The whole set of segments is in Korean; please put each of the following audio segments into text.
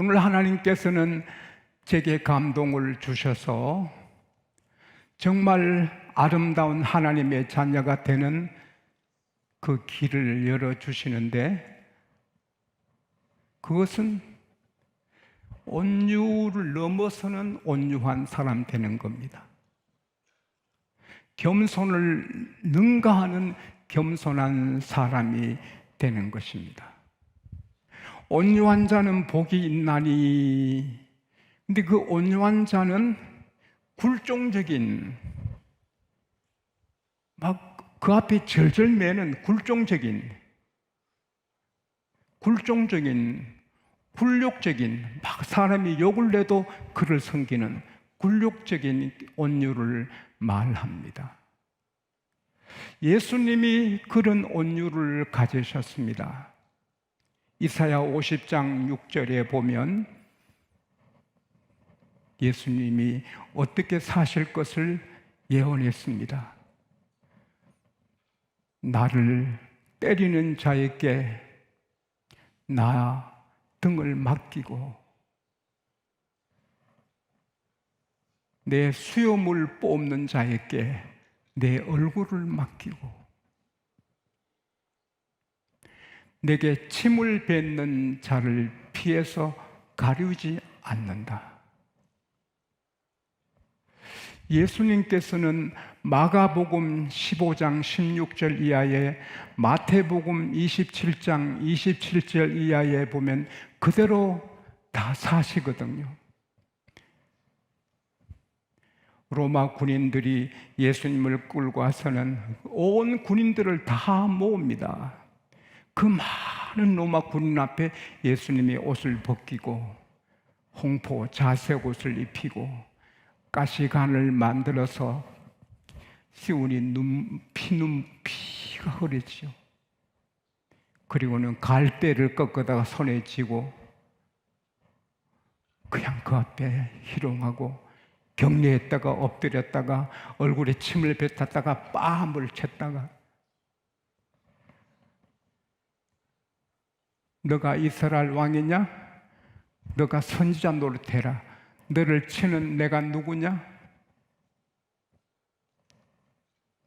오늘 하나님께서는 제게 감동을 주셔서 정말 아름다운 하나님의 자녀가 되는 그 길을 열어주시는데, 그것은 온유를 넘어서는 온유한 사람 되는 겁니다. 겸손을 능가하는 겸손한 사람이 되는 것입니다. 온유한 자는 복이 있나니. 근데 그 온유한 자는 굴종적인, 막 그 앞에 절절 매는 굴종적인, 굴욕적인, 막 사람이 욕을 내도 그를 섬기는 굴욕적인 온유를 말합니다. 예수님이 그런 온유를 가지셨습니다. 이사야 50장 6절에 보면 예수님이 어떻게 사실 것을 예언했습니다. 나를 때리는 자에게 나 등을 맡기고 내 수염을 뽑는 자에게 내 얼굴을 맡기고 내게 침을 뱉는 자를 피해서 가리우지 않는다. 예수님께서는 마가복음 15장 16절 이하에, 마태복음 27장 27절 이하에 보면 그대로 다 사시거든요. 로마 군인들이 예수님을 끌고 와서는 온 군인들을 다 모읍니다. 그 많은 로마 군인 앞에 예수님이 옷을 벗기고 홍포 자색 옷을 입히고 가시관을 만들어서 씌우니 피가 흐르지요. 그리고는 갈대를 꺾어다가 손에 쥐고 그냥 그 앞에 희롱하고 격려했다가 엎드렸다가 얼굴에 침을 뱉었다가 뺨을 쳤다가 너가 이스라엘 왕이냐? 너가 선지자 노릇해라. 너를 치는 내가 누구냐?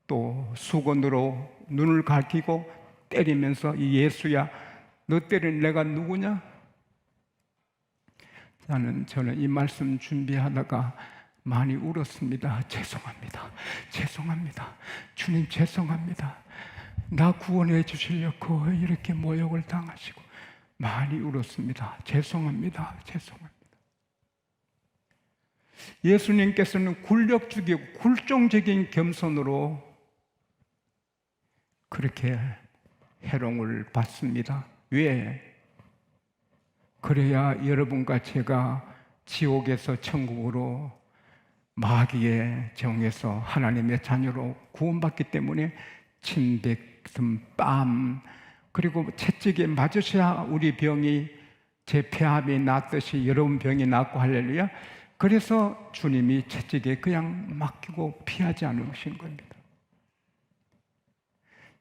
또 수건으로 눈을 가리고 때리면서 이 예수야, 너 때린 내가 누구냐? 저는 이 말씀 준비하다가 많이 울었습니다. 죄송합니다. 주님 죄송합니다. 나 구원해 주시려고 이렇게 모욕을 당하시고 많이 울었습니다. 죄송합니다. 예수님께서는 굴욕적이고 굴종적인 겸손으로 그렇게 해롱을 받습니다. 왜? 그래야 여러분과 제가 지옥에서 천국으로 마귀의 정에서 하나님의 자녀로 구원받기 때문에 침뱉음, 뺨, 그리고 채찍에 맞으셔야 우리 병이, 제 폐암이 낫듯이 여러분 병이 낫고, 할렐루야. 그래서 주님이 채찍에 그냥 맡기고 피하지 않으신 겁니다.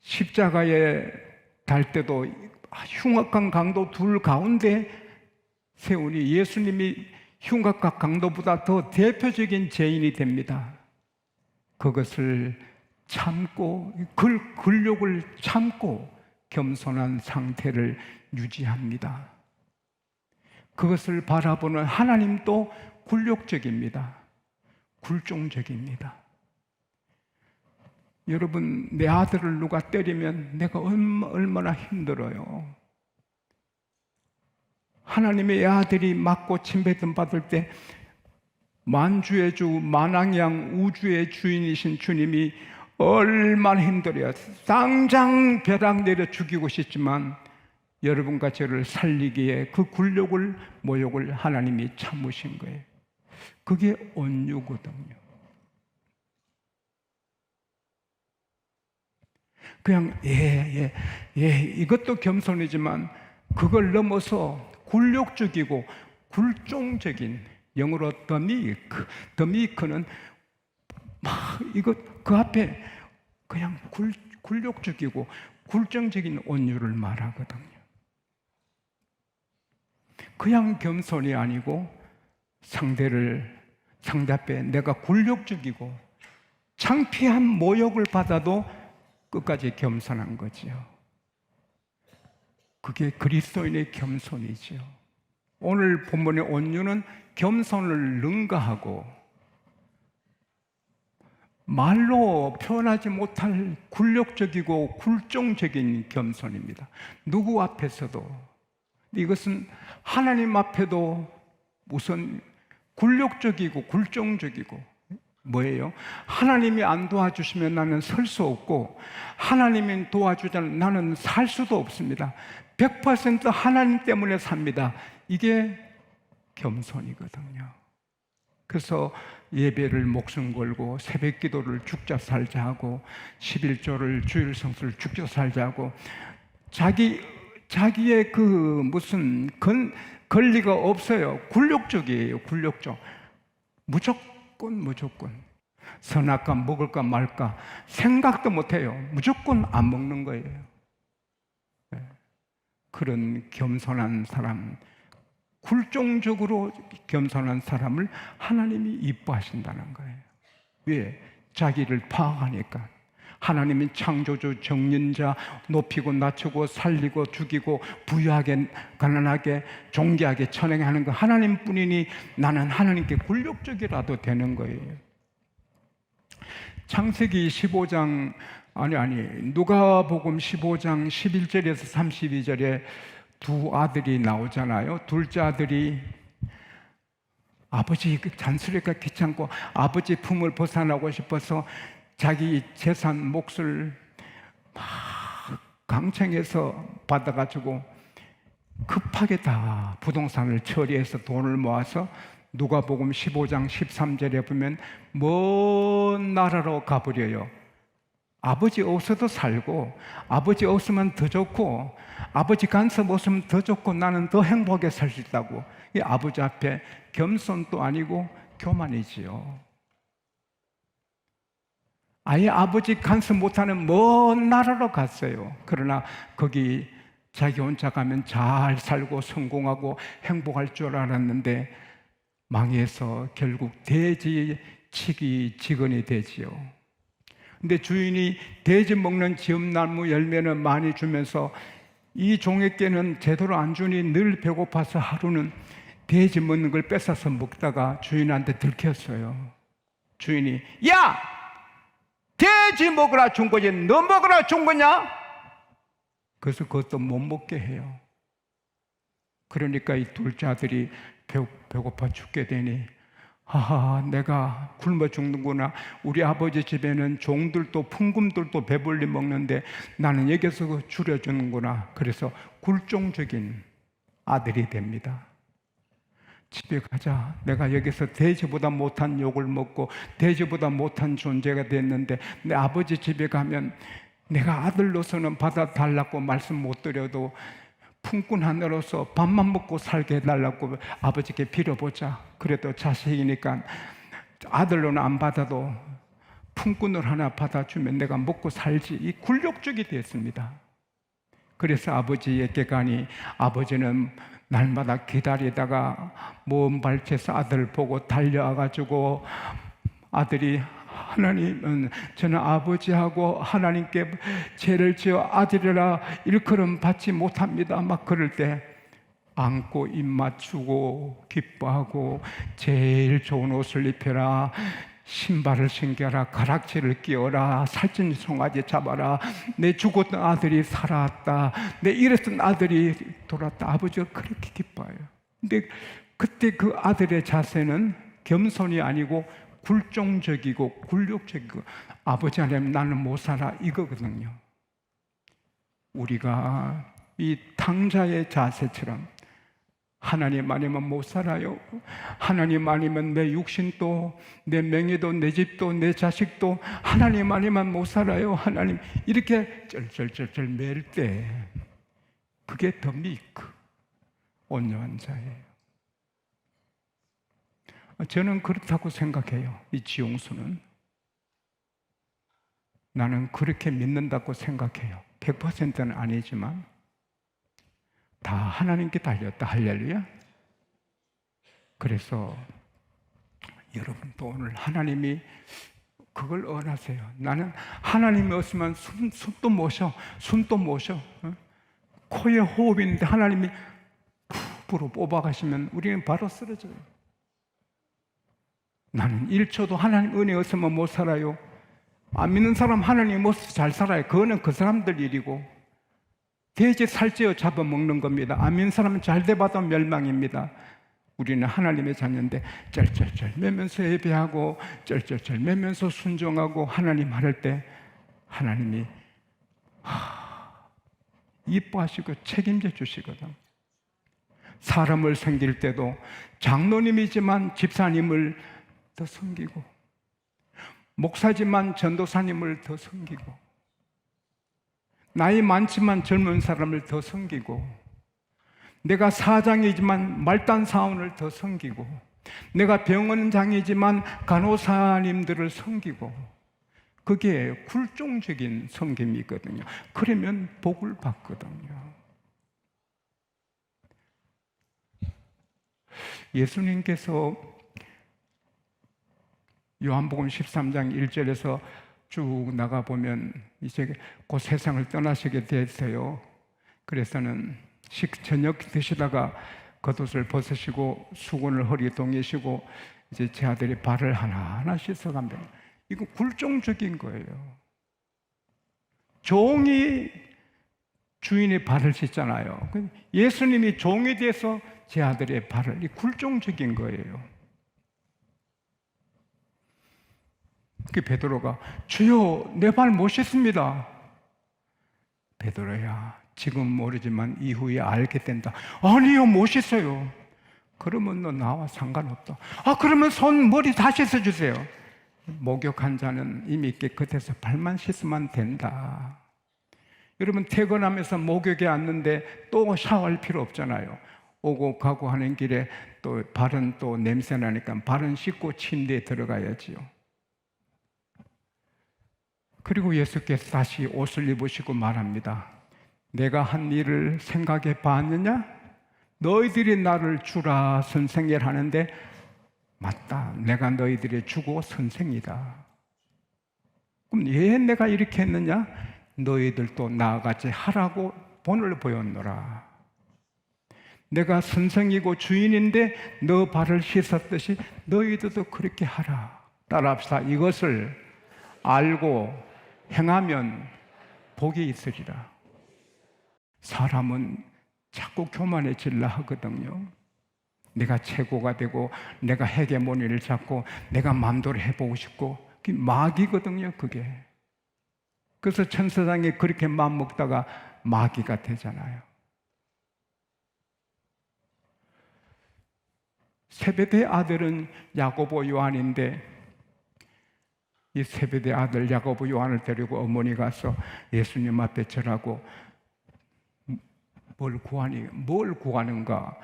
십자가에 달 때도 흉악한 강도 둘 가운데 세우니 예수님이 흉악한 강도보다 더 대표적인 죄인이 됩니다. 그것을 참고, 굴욕을 참고 겸손한 상태를 유지합니다. 그것을 바라보는 하나님도 굴욕적입니다. 굴종적입니다. 여러분, 내 아들을 누가 때리면 내가 얼마나 힘들어요. 하나님의 아들이 맞고 침뱉음 받을 때 만주의 주, 만왕양 우주의 주인이신 주님이 얼마나 힘들어요. 당장 벼락 내려 죽이고 싶지만 여러분과 저를 살리기에 그 굴욕을, 모욕을 하나님이 참으신 거예요. 그게 온유거든요. 그냥 이것도 겸손이지만 그걸 넘어서 굴욕적이고 굴종적인, 영어로 더미크는 막 이거 그 앞에 그냥 굴욕적이고 굴종적인 온유를 말하거든요. 그냥 겸손이 아니고 상대 앞에 내가 굴욕적이고 창피한 모욕을 받아도 끝까지 겸손한 거지요. 그게 그리스도인의 겸손이지요. 오늘 본문의 온유는 겸손을 능가하고 말로 표현하지 못할 굴욕적이고 굴종적인 겸손입니다. 누구 앞에서도. 이것은 하나님 앞에도 우선 굴욕적이고 굴종적이고 뭐예요? 하나님이 안 도와주시면 나는 설 수 없고 하나님이 도와주지 않으면 나는 살 수도 없습니다. 100% 하나님 때문에 삽니다. 이게 겸손이거든요. 그래서 예배를 목숨 걸고 새벽 기도를 죽자 살자 하고 11조를 주일 성수를 죽자 살자 하고 자기의 그 무슨 권리가 없어요. 굴욕적이에요. 굴욕적. 무조건 선악과 먹을까 말까 생각도 못해요. 무조건 안 먹는 거예요. 그런 겸손한 사람, 굴종적으로 겸손한 사람을 하나님이 이뻐하신다는 거예요. 왜? 자기를 파악하니까. 하나님은 창조주, 정nhân 자, 높이고 낮추고 살리고 죽이고 부유하게 가난하게 존귀하게 천행하는 거 하나님뿐이니 나는 하나님께 굴욕적이라도 되는 거예요. 창세기 15장 누가복음 15장 11절에서 32절에 두 아들이 나오잖아요. 둘째 아들이 아버지 잔소리가 귀찮고 아버지 품을 벗어나고 싶어서 자기 재산 몫을 막 강청해서 받아가지고 급하게 다 부동산을 처리해서 돈을 모아서 누가복음 15장 13절에 보면 먼 나라로 가버려요. 아버지 없어도 살고 아버지 없으면 더 좋고 아버지 간섭 없으면 더 좋고 나는 더 행복하게 살 수 있다고. 이 아버지 앞에 겸손도 아니고 교만이지요. 아예 아버지 간섭 못하는 먼 나라로 갔어요. 그러나 거기 자기 혼자 가면 잘 살고 성공하고 행복할 줄 알았는데 망해서 결국 돼지치기 직원이 되지요. 근데 주인이 돼지 먹는 지엄나무 열매는 많이 주면서 이 종에게는 제대로 안 주니 늘 배고파서 하루는 돼지 먹는 걸 뺏어서 먹다가 주인한테 들켰어요. 주인이 야! 돼지 먹으라 준 거지 너 먹으라 준 거냐? 그래서 그것도 못 먹게 해요. 그러니까 이 둘째 아들이 배고파 죽게 되니 내가 굶어 죽는구나. 우리 아버지 집에는 종들도 풍금들도 배불리 먹는데 나는 여기서 줄여주는구나. 그래서 굴종적인 아들이 됩니다. 집에 가자. 내가 여기서 돼지보다 못한 욕을 먹고 돼지보다 못한 존재가 됐는데 내 아버지 집에 가면 내가 아들로서는 받아달라고 말씀 못 드려도 품꾼 하나로서 밥만 먹고 살게 해달라고 아버지께 빌어보자. 그래도 자식이니까 아들로는 안 받아도 품꾼을 하나 받아주면 내가 먹고 살지. 이 굴욕적이 됐습니다. 그래서 아버지에게 가니 아버지는 날마다 기다리다가 먼 발치에서 아들을 보고 달려와가지고 아들이 하나님은 저는 아버지하고 하나님께 죄를 지어 아들이라 일컬음 받지 못합니다. 막 그럴 때 안고 입 맞추고 기뻐하고 제일 좋은 옷을 입혀라, 신발을 신겨라, 가락지를 끼워라, 살찐 송아지 잡아라, 내 죽었던 아들이 살아왔다, 내 잃었던 아들이 돌아왔다. 아버지가 그렇게 기뻐해요. 근데 그때 그 아들의 자세는 겸손이 아니고 굴종적이고 굴욕적이고 아버지 아니면 나는 못 살아 이거거든요. 우리가 이 탕자의 자세처럼 하나님 아니면 못 살아요. 하나님 아니면 내 육신도 내 명예도 내 집도 내 자식도 하나님 아니면 못 살아요. 하나님 이렇게 쩔쩔쩔쩔 맬 때 그게 더 미크 온유한 자예요. 저는 그렇다고 생각해요. 이 지용수는 나는 그렇게 믿는다고 생각해요. 100%는 아니지만 다 하나님께 달렸다. 할렐루야. 그래서 여러분도 오늘 하나님이 그걸 원하세요. 나는 하나님이 없으면 숨도 못 쉬어. 숨도 못 쉬어. 코에 호흡이 있는데 하나님이 푹으로 뽑아가시면 우리는 바로 쓰러져요. 나는 1초도 하나님 은혜 없으면 못 살아요. 안 믿는 사람 하나님 없어서 잘 살아요. 그거는 그 사람들 일이고, 돼지 살찌어 잡아먹는 겁니다. 안 믿는 사람은 잘 돼봐도 멸망입니다. 우리는 하나님의 자녀인데 쩔쩔쩔 매면서 예배하고 쩔쩔쩔 매면서 순종하고 하나님 하를 때 하나님이 이뻐하시고 책임져 주시거든. 사람을 섬길 때도 장로님이지만 집사님을 더 섬기고, 목사지만 전도사님을 더 섬기고, 나이 많지만 젊은 사람을 더 섬기고, 내가 사장이지만 말단 사원을 더 섬기고, 내가 병원장이지만 간호사님들을 섬기고, 그게 굴종적인 섬김이거든요. 그러면 복을 받거든요. 예수님께서 요한복음 13장 1절에서 쭉 나가보면 이제 그 세상을 떠나시게 됐어요. 그래서는 저녁 드시다가 겉옷을 벗으시고 수건을 허리에 동이시고 이제 제 아들이 발을 하나하나 씻어갑니다. 이거 굴종적인 거예요. 종이 주인의 발을 씻잖아요. 예수님이 종이 돼서 제 아들의 발을, 이 굴종적인 거예요. 그 베드로가 주여 내 발 못 씻습니다. 베드로야 지금 모르지만 이후에 알게 된다. 아니요 못 씻어요. 그러면 너 나와 상관없다. 그러면 손 머리 다 씻어주세요. 목욕한 자는 이미 깨끗해서 발만 씻으면 된다. 여러분 퇴근하면서 목욕에 왔는데 또 샤워할 필요 없잖아요. 오고 가고 하는 길에 또 발은 또 냄새 나니까 발은 씻고 침대에 들어가야지요. 그리고 예수께서 다시 옷을 입으시고 말합니다. 내가 한 일을 생각해 봤느냐? 너희들이 나를 주라 선생이라 하는데 맞다. 내가 너희들의 주고 선생이다. 그럼 왜 내가 이렇게 했느냐? 너희들도 나같이 하라고 본을 보였노라. 내가 선생이고 주인인데 너 발을 씻었듯이 너희들도 그렇게 하라. 따라합시다. 이것을 알고 행하면 복이 있으리라. 사람은 자꾸 교만해지려 하거든요. 내가 최고가 되고 내가 헤게모니를 잡고 내가 마음대로 해보고 싶고, 그게 마귀거든요. 그게. 그래서 천사장이 그렇게 마음 먹다가 마귀가 되잖아요. 세베대 아들은 야고보 요한인데 이 세베대 아들 야고보 요한을 데리고 어머니 가서 예수님 앞에 절하고 뭘 구하는가?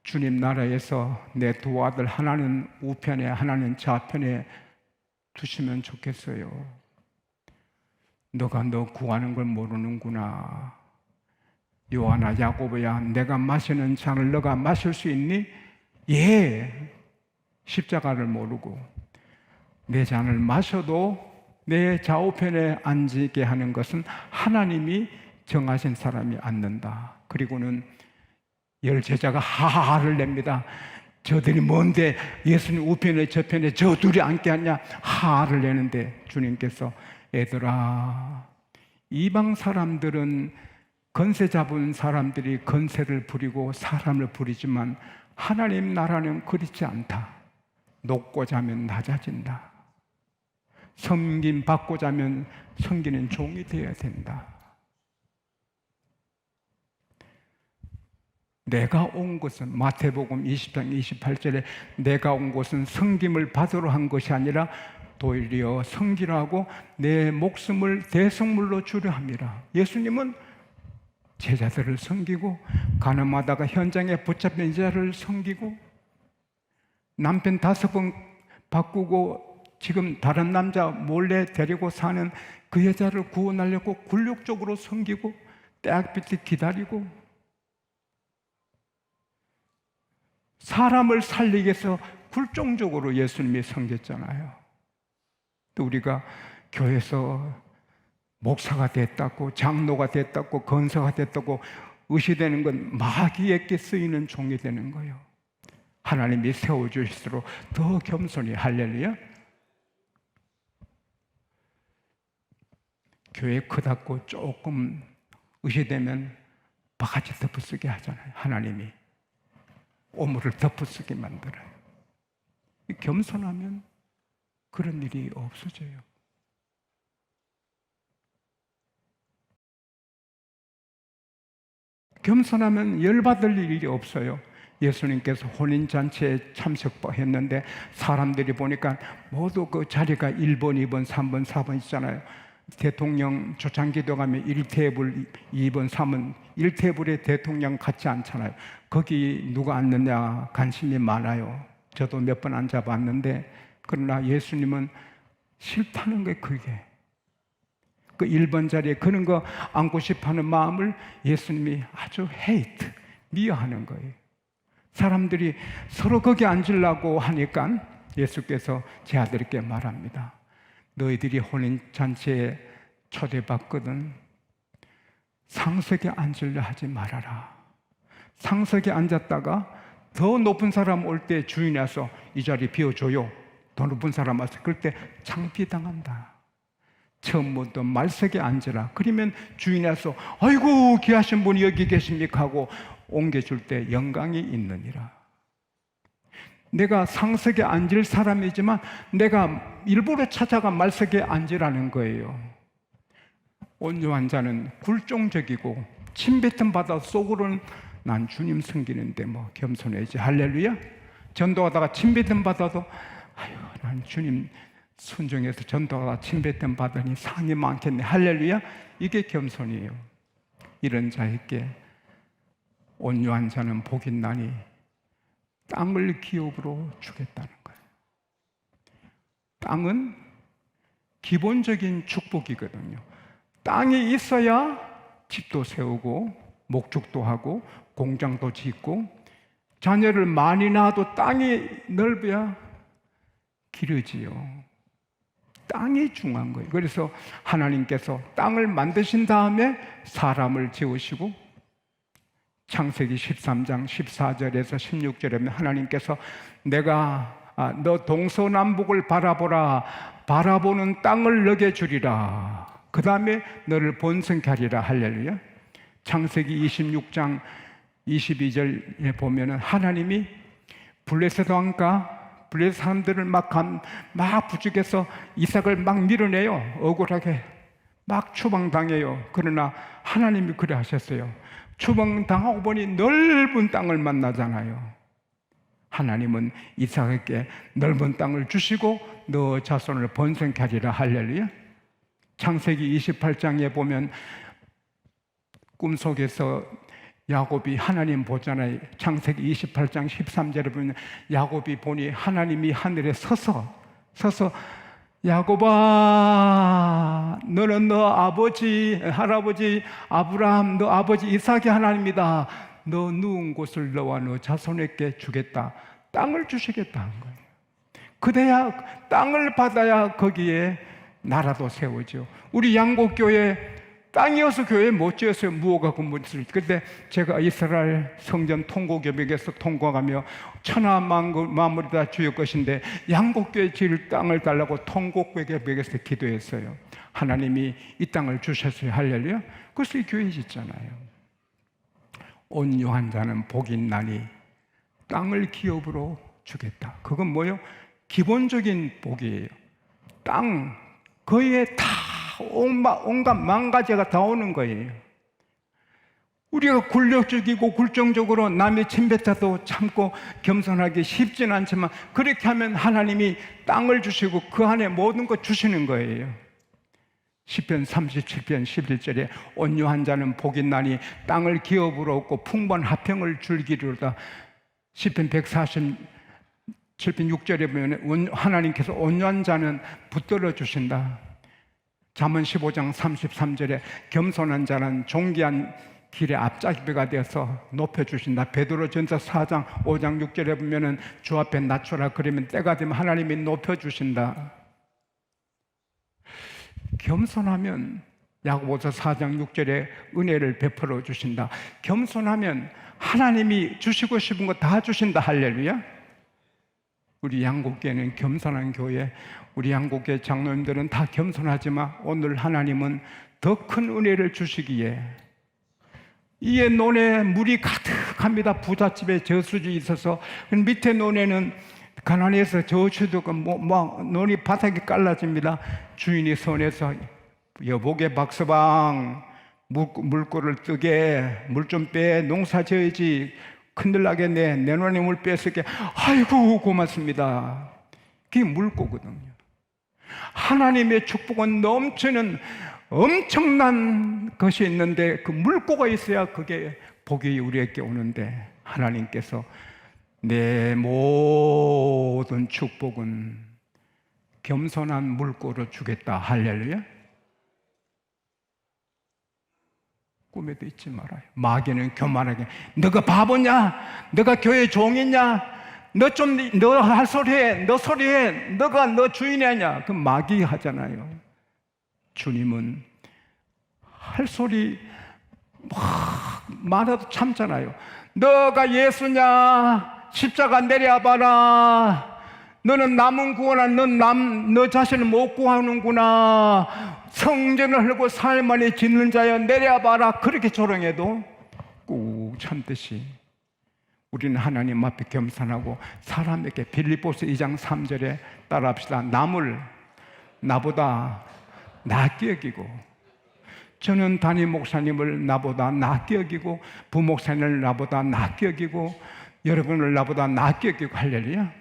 주님 나라에서 내 두 아들 하나는 우편에 하나는 좌편에 두시면 좋겠어요. 너가 너 구하는 걸 모르는구나. 요한아 야고보야 내가 마시는 잔을 너가 마실 수 있니? 예. 십자가를 모르고 내 잔을 마셔도 내 좌우편에 앉게 하는 것은 하나님이 정하신 사람이 앉는다. 그리고는 열 제자가 하하를 냅니다. 저들이 뭔데 예수님 우편에 저편에 저 둘이 앉게 하냐 하하를 내는데 주님께서 얘들아 이방 사람들은 건세 잡은 사람들이 건세를 부리고 사람을 부리지만 하나님 나라는 그렇지 않다. 높고자 하면 낮아진다. 섬김 받고자 하면 섬기는 종이 되어야 된다. 내가 온 것은 마태복음 20장 28절에 내가 온 것은 섬김을 받으러 한 것이 아니라 도리어 섬기려 하고 내 목숨을 대성물로 주려 함이라. 예수님은 제자들을 섬기고 가늠하다가 현장에 붙잡힌 자를 섬기고 남편 5번 바꾸고 지금 다른 남자 몰래 데리고 사는 그 여자를 구원하려고 굴욕적으로 섬기고 때학빛 기다리고 사람을 살리기 위해서 굴종적으로 예수님이 섬겼잖아요. 또 우리가 교회에서 목사가 됐다고, 장로가 됐다고, 건사가 됐다고 의시되는 건 마귀에게 쓰이는 종이 되는 거예요. 하나님이 세워주실수록 더 겸손히. 할렐루야. 교회 크다고 조금 의시되면 바가지 덮어쓰게 하잖아요. 하나님이 오물을 덮어쓰게 만들어요. 겸손하면 그런 일이 없어져요. 겸손하면 열받을 일이 없어요. 예수님께서 혼인잔치에 참석했는데 사람들이 보니까 모두 그 자리가 1번, 2번, 3번, 4번 있잖아요. 대통령 초창기도 가면 1테이블, 2번, 3번, 1테이블에 대통령 같이 앉잖아요. 거기 누가 앉느냐 관심이 많아요. 저도 몇 번 앉아봤는데, 그러나 예수님은 싫다는 게 그게. 그 1번 자리에 그런 거 앉고 싶어하는 마음을 예수님이 아주 미워하는 거예요. 사람들이 서로 거기 앉으려고 하니까 예수께서 제 아들에게 말합니다. 너희들이 혼인잔치에 초대받거든 상석에 앉으려 하지 말아라. 상석에 앉았다가 더 높은 사람 올 때 주인이 와서 이 자리 비워줘요. 더 높은 사람 와서 그럴 때 창피당한다. 처음부터 말석에 앉으라. 그러면 주인이 와서 아이고 귀하신 분이 여기 계십니까 하고 옮겨줄 때 영광이 있느니라. 내가 상석에 앉을 사람이지만 내가 일부러 찾아가 말석에 앉으라는 거예요. 온유한 자는 굴종적이고 침뱉음 바다 속으로는 난 주님 섬기는데 뭐 겸손해야지. 할렐루야. 전도하다가 침뱉음 받아도 아유 난 주님 순종해서 전도하다가 침뱉음 받으니 상이 많겠네. 할렐루야. 이게 겸손이에요. 이런 자에게 온유한 자는 복이 나니 땅을 기업으로 주겠다는 거예요. 땅은 기본적인 축복이거든요. 땅이 있어야 집도 세우고 목축도 하고 공장도 짓고 자녀를 많이 낳아도 땅이 넓어야 기르지요. 땅이 중요한 거예요. 그래서 하나님께서 땅을 만드신 다음에 사람을 지으시고 창세기 13장 14절에서 16절에 보면 하나님께서 내가 너 동서남북을 바라보라. 바라보는 땅을 너게 주리라. 그 다음에 너를 번성케 하리라. 할렐루야. 창세기 26장 22절에 보면 하나님이 블레셋 왕과 블레셋 사람들을 막 부축해서 이삭을 막 밀어내요. 억울하게 막 추방당해요. 그러나 하나님이 그래 하셨어요. 추방당하고 보니 넓은 땅을 만나잖아요. 하나님은 이삭에게 넓은 땅을 주시고 너 자손을 번성케 하리라. 할렐루야. 창세기 28장에 보면 꿈속에서 야곱이 하나님 보잖아요. 창세기 28장 13절에 보면 야곱이 보니 하나님이 하늘에 서서 야곱아 너는 너 아버지 할아버지 아브라함 너 아버지 이삭의 하나님이다. 너 누운 곳을 너와 너 자손에게 주겠다. 땅을 주시겠다 한 거예요. 그래야 땅을 받아야 거기에 나라도 세우죠. 우리 양곡교회 땅이어서 교회 못 지었어요. 무호가 군부했을 때. 그때 제가 이스라엘 성전 통곡여백에서 통곡하며 천하 만물이 다 주의 것인데 양곡교회 지을 땅을 달라고 통곡여백에서 기도했어요. 하나님이 이 땅을 주셨어요. 할렐루야. 그래서 이 교회 짓잖아요. 온유한 자는 복이 나니 땅을 기업으로 주겠다. 그건 뭐예요? 기본적인 복이에요. 땅 거기에 다 온갖 망가지가 다 오는 거예요. 우리가 굴욕적이고 굴종적으로 남의 침뱉어도 참고 겸손하기 쉽진 않지만 그렇게 하면 하나님이 땅을 주시고 그 안에 모든 것 주시는 거예요. 시편 37편 11절에 온유한 자는 복이 나니 땅을 기업으로 얻고 풍부한 화평을 즐기리로다. 시편 147편 6절에 보면 하나님께서 온유한 자는 붙들어 주신다. 잠언 15장 33절에 겸손한 자는 존귀한 길의 앞잡이가 되어서 높여주신다. 베드로전서 4장 5장 6절에 보면은 주 앞에 낮추라 그러면 때가 되면 하나님이 높여주신다. 겸손하면 야고보서 4장 6절에 은혜를 베풀어 주신다. 겸손하면 하나님이 주시고 싶은 거 다 주신다. 할렐루야. 우리 양곡교회는 겸손한 교회, 우리 양곡교회 장로님들은 다 겸손하지만 오늘 하나님은 더 큰 은혜를 주시기에 이에 논에 물이 가득합니다. 부잣집에 저수지 있어서 밑에 논에는 가난해서 저수도 논이 바닥에 깔라집니다. 주인이 손에서 여보게 박서방 물꼬를 뜨게 물 좀 빼 농사 지어야지 큰일 나겠네 내 논에 물 뺏을게 아이고 고맙습니다. 그게 물꼬거든요. 하나님의 축복은 넘치는 엄청난 것이 있는데 그 물꼬가 있어야 그게 복이 우리에게 오는데 하나님께서 내 모든 축복은 겸손한 물꼬를 주겠다. 할렐루야. 꿈에도 잊지 말아요. 마귀는 교만하게 너가 바보냐? 너가 교회 종이냐? 너 할 소리 해. 너 소리해. 너 주인이 아니야. 그 마귀 하잖아요. 주님은 할 소리 막 많아도 참잖아요. 너가 예수냐? 십자가 내려봐라. 너는 남은 구원하 너 자신을 못 구하는구나. 성전을 헐고 사흘 만에 짓는 자여 내려봐라. 그렇게 조롱해도 꾹 참듯이 우리는 하나님 앞에 겸손하고 사람에게 빌립보서 2장 3절에 따라합시다. 남을 나보다 낫게 여기고 저는 담임 목사님을 나보다 낫게 여기고 부목사님을 나보다 낫게 여기고 여러분을 나보다 낫게 여기고 할렐루야.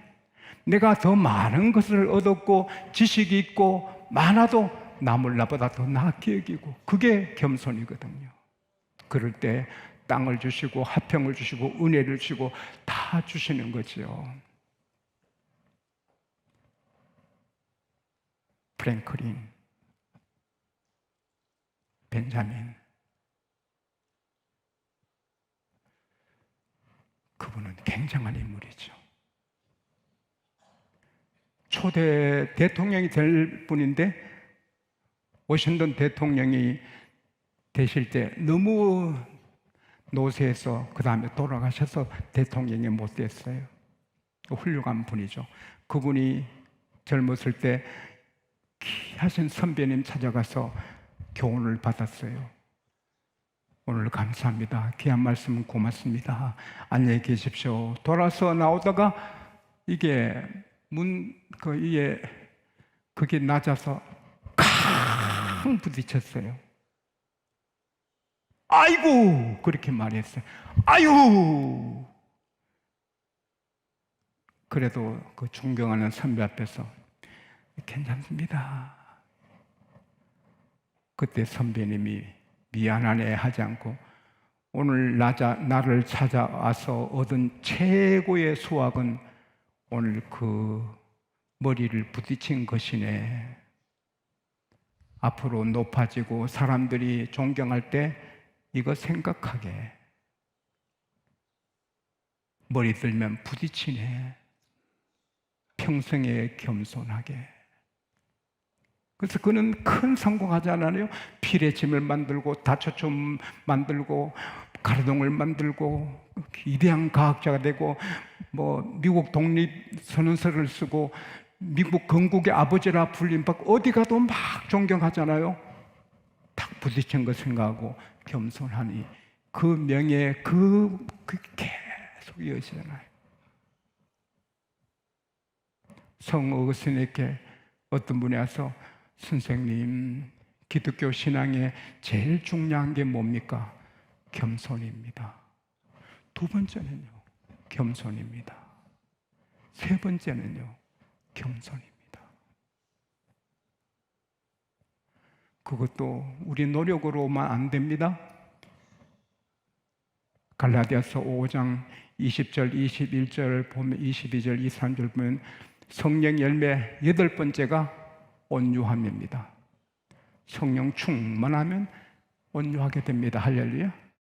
내가 더 많은 것을 얻었고 지식이 있고 많아도 남을 나보다 더 낫게 여기고 그게 겸손이거든요. 그럴 때 땅을 주시고 화평을 주시고 은혜를 주시고 다 주시는 거죠. 프랭클린, 벤자민, 그분은 굉장한 인물이죠. 초대 대통령이 될 분인데 워싱턴 대통령이 되실 때 너무 노쇠해서 그 다음에 돌아가셔서 대통령이 못 됐어요. 훌륭한 분이죠. 그분이 젊었을 때 귀하신 선배님 찾아가서 교훈을 받았어요. 오늘 감사합니다. 귀한 말씀 고맙습니다. 안녕히 계십시오. 돌아서 나오다가 이게 그게 낮아서 쾅 부딪혔어요. 아이고 그렇게 말했어요. 아유. 그래도 그 존경하는 선배 앞에서 괜찮습니다. 그때 선배님이 미안하네 하지 않고 오늘 나를 찾아와서 얻은 최고의 수확은 오늘 그 머리를 부딪힌 것이네. 앞으로 높아지고 사람들이 존경할 때 이거 생각하게. 머리 들면 부딪히네. 평생에 겸손하게. 그래서 그는 큰 성공하지 않아요? 필의 짐을 만들고 다초점 만들고 가로등을 만들고 위대한 과학자가 되고 미국 독립선언서를 쓰고 미국 건국의 아버지라 불림받고 어디 가도 막 존경하잖아요. 딱 부딪힌 거 생각하고 겸손하니 그 명예 그 계속 이어지잖아요. 성 어거스틴에게 어떤 분이 와서 선생님, 기독교 신앙에 제일 중요한 게 뭡니까? 겸손입니다. 두 번째는요, 겸손입니다. 세 번째는요, 겸손입니다. 그것도 우리 노력으로만 안 됩니다. 갈라디아서 5장 20절, 21절 보면 22절, 23절 보면 성령 열매 8번째가 온유함입니다. 성령 충만하면 온유하게 됩니다. 할렐루야.